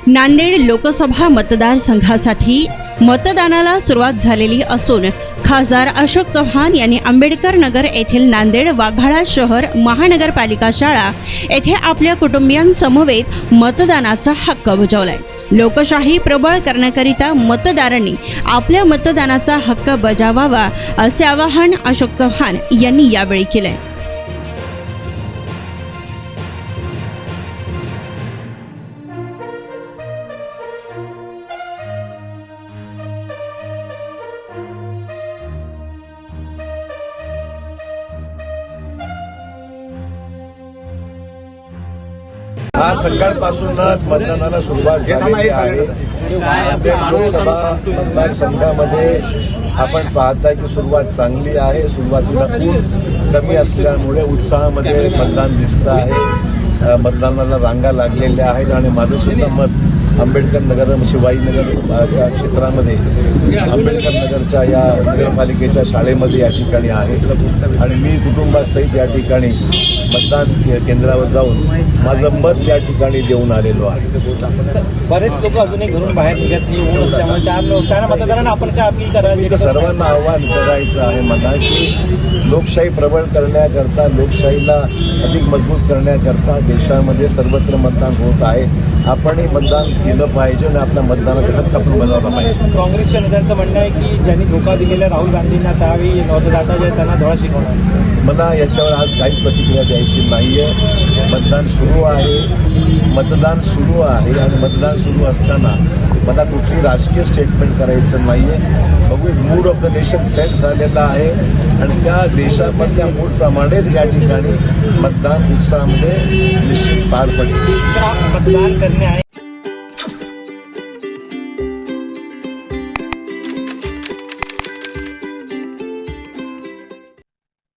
नांदेड लोकसभा मतदारसंघासाठी मतदानाला सुरुवात झालेली असून खासदार अशोक चव्हाण यांनी आंबेडकर नगर येथील नांदेड वाघाळा शहर महानगरपालिका शाळा येथे आपल्या कुटुंबियांसमवेत मतदानाचा हक्क बजावलाय। लोकशाही प्रबळ करण्याकरिता मतदारांनी आपल्या मतदानाचा हक्क बजावावा असे आवाहन अशोक चव्हाण यांनी यावेळी केले। आज सकाळपासूनच मतदानाला सुरुवात झालेली आहे। नांदेड लोकसभा मतदारसंघामध्ये आपण पाहताय की सुरुवात चांगली आहे। सुरुवातीला ऊन कमी असल्यामुळे उत्साहामध्ये मतदान दिसतं आहे। मतदानाला रांगा लागलेल्या आहेत आणि माझं सुद्धा मत आंबेडकर नगर शिवाजीनगरच्या क्षेत्रामध्ये आंबेडकर नगरच्या या नगरपालिकेच्या शाळेमध्ये या ठिकाणी आहे आणि मी कुटुंबासहित या ठिकाणी मतदान केंद्रावर जाऊन माझं मत या ठिकाणी देऊन आलेलो आहे। बरेच लोक अजूनही घरून बाहेर निघत नाही, ऊन असल्यामुळे त्या मतदारांना आपण काय अपील करायला सर्वांना आव्हान करायचं आहे मला की लोकशाही प्रबळ करण्याकरता, लोकशाहीला अधिक मजबूत करण्याकरता देशामध्ये सर्वत्र मतदान होत आहे। आपणही मतदान केलं पाहिजे आणि आपल्या मतदानाचा हक्क आपण बजावला पाहिजे। काँग्रेसच्या नेत्यांचं म्हणणं आहे की ज्यांनी धोका दिलेला राहुल गांधींना त्यावेळी मतदाता जे त्यांना धडा शिकवणार। मला याच्यावर आज काहीच प्रतिक्रिया द्यायची नाहीये। मतदान सुरू आहे आणि मतदान सुरू असताना मला कुठली राजकीय स्टेटमेंट करायचं नाहीये। बघू, mood off the nation set झालेला आहे आणि त्या देशामधल्या मूडप्रमाणेच या ठिकाणी मतदान उत्साहामध्ये निश्चित पार पडते। मतदान करणे आहे